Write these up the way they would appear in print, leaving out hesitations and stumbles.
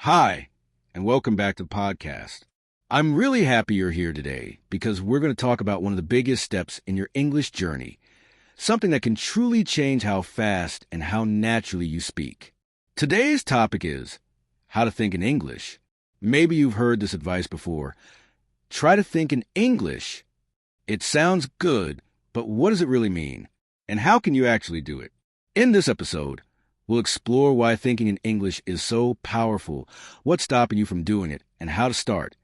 Hi, and welcome back to the podcast. I'm really happy you're here today because we're going to talk about one of the biggest steps in your English journey, something that can truly change how fast and how naturally you speak. Today's topic is how to think in English. Maybe you've heard this advice before. Try to think in English. It sounds good, but what does it really mean? And how can you actually do it? In this episode, we'll explore why thinking in English is so powerful, what's stopping you from doing it, and how to start,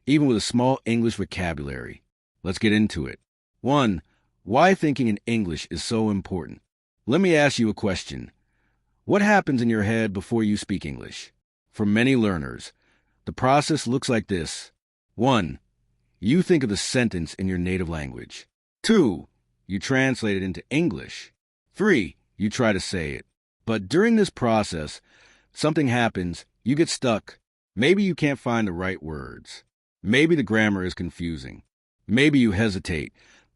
even with a small English vocabulary. Let's get into it. 1. Why thinking in English is so important. Let me ask you a question. What happens in your head before you speak English? For many learners, the process looks like this. 1. You think of the sentence in your native language. 2. You translate it into English. 3. You try to say it. But during this process, something happens, you get stuck. Maybe you can't find the right words. Maybe the grammar is confusing. Maybe you hesitate,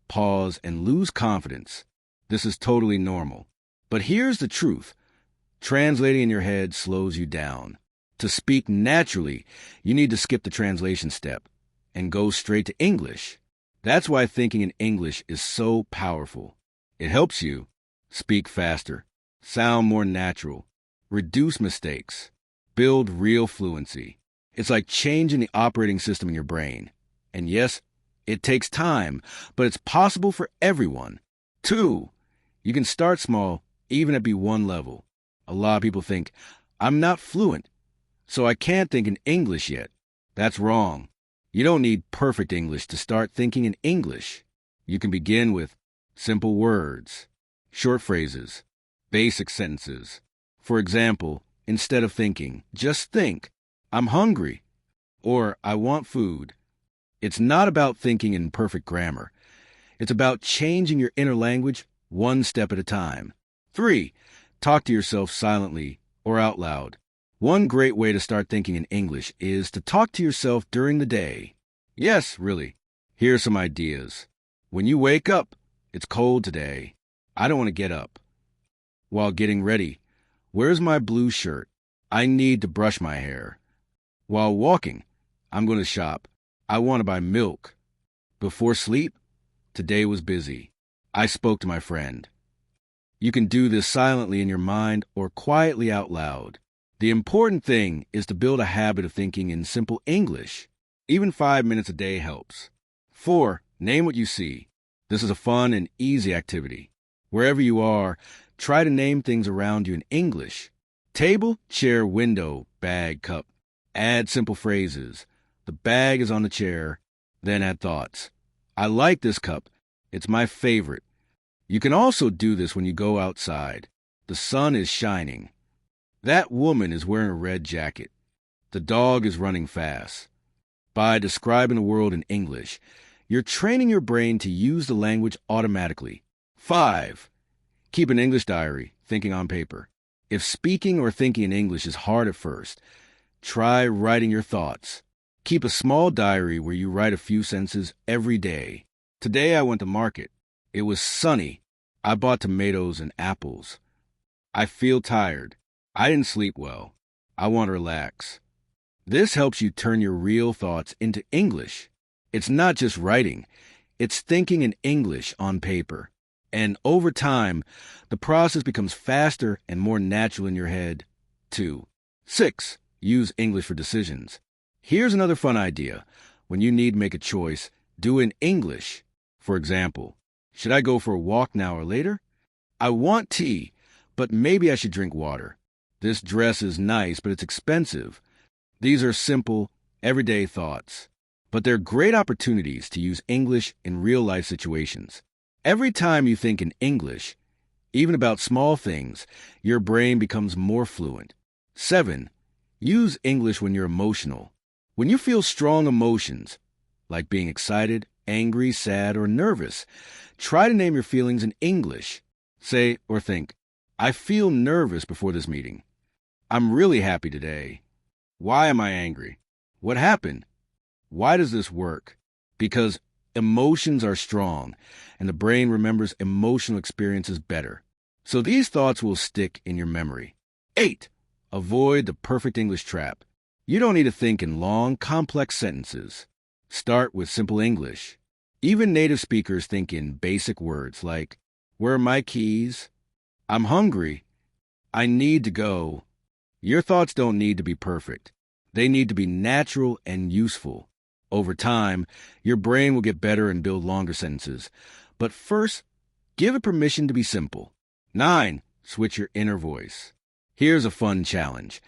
pause, and lose confidence. This is totally normal. But here's the truth. Translating in your head slows you down. To speak naturally, you need to skip the translation step and go straight to English. That's why thinking in English is so powerful. It helps you speak faster, sound more natural, reduce mistakes, build real fluency. It's like changing the operating system in your brain. And yes, it takes time, but it's possible for everyone. 2, you can start small, even at B1 level. A lot of people think, I'm not fluent, so I can't think in English yet. That's wrong. You don't need perfect English to start thinking in English. You can begin with simple words, short phrases, basic sentences. For example, instead of thinking, just think, I'm hungry, or I want food. It's not about thinking in perfect grammar. It's about changing your inner language one step at a time. 3, talk to yourself silently or out loud. One great way to start thinking in English is to talk to yourself during the day. Yes, really. Here are some ideas. When you wake up, it's cold today. I don't want to get up. While getting ready, where's my blue shirt? I need to brush my hair. While walking, I'm going to shop. I want to buy milk. Before sleep, today was busy. I spoke to my friend. You can do this silently in your mind or quietly out loud. The important thing is to build a habit of thinking in simple English. Even 5 minutes a day helps. 4, name what you see. This is a fun and easy activity. Wherever you are, try to name things around you in English. Table, chair, window, bag, cup. Add simple phrases. The bag is on the chair. Then add thoughts. I like this cup. It's my favorite. You can also do this when you go outside. The sun is shining. That woman is wearing a red jacket. The dog is running fast. By describing the world in English, you're training your brain to use the language automatically. 5, keep an English diary, thinking on paper. If speaking or thinking in English is hard at first, try writing your thoughts. Keep a small diary where you write a few sentences every day. Today I went to market. It was sunny. I bought tomatoes and apples. I feel tired. I didn't sleep well. I want to relax. This helps you turn your real thoughts into English. It's not just writing. It's thinking in English on paper. And over time, the process becomes faster and more natural in your head, too. 6, use English for decisions. Here's another fun idea. When you need to make a choice, do it in English. For example, should I go for a walk now or later? I want tea, but maybe I should drink water. This dress is nice, but it's expensive. These are simple, everyday thoughts. But they're great opportunities to use English in real-life situations. Every time you think in English, even about small things, your brain becomes more fluent. 7, use English when you're emotional. When you feel strong emotions, like being excited, angry, sad, or nervous, try to name your feelings in English. Say or think, I feel nervous before this meeting. I'm really happy today. Why am I angry? What happened? Why does this work? Because emotions are strong, and the brain remembers emotional experiences better. So these thoughts will stick in your memory. 8, avoid the perfect English trap. You don't need to think in long, complex sentences. Start with simple English. Even native speakers think in basic words like, where are my keys? I'm hungry. I need to go. Your thoughts don't need to be perfect. They need to be natural and useful. Over time, your brain will get better and build longer sentences. But first, give it permission to be simple. 9. Switch your inner voice. Here's a fun challenge.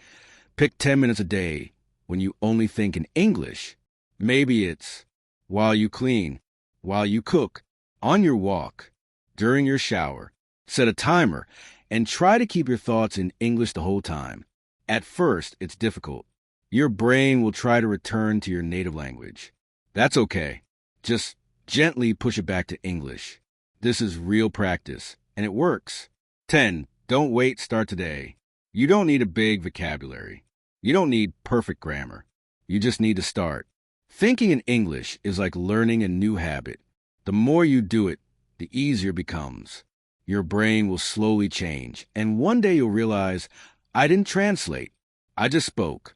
Pick 10 minutes a day when you only think in English. Maybe it's while you clean, while you cook, on your walk, during your shower. Set a timer and try to keep your thoughts in English the whole time. At first, it's difficult. Your brain will try to return to your native language. That's okay. Just gently push it back to English. This is real practice, and it works. 10. Don't wait, start today. You don't need a big vocabulary. You don't need perfect grammar. You just need to start. Thinking in English is like learning a new habit. The more you do it, the easier it becomes. Your brain will slowly change, and one day you'll realize, I didn't translate. I just spoke.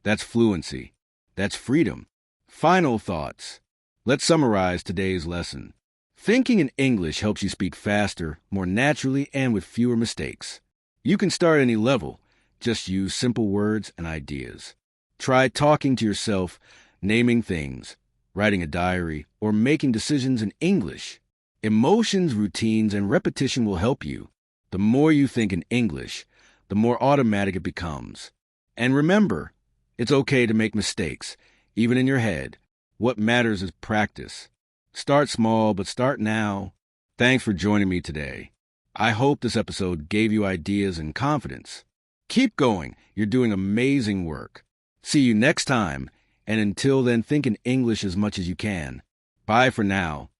That's fluency. That's freedom. Final thoughts. Let's summarize today's lesson. Thinking in English helps you speak faster, more naturally, and with fewer mistakes. You can start at any level. Just use simple words and ideas. Try talking to yourself, naming things, writing a diary, or making decisions in English. Emotions, routines, and repetition will help you. The more you think in English, the more automatic it becomes. And remember, it's okay to make mistakes, even in your head. What matters is practice. Start small, but start now. Thanks for joining me today. I hope this episode gave you ideas and confidence. Keep going. You're doing amazing work. See you next time. And until then, think in English as much as you can. Bye for now.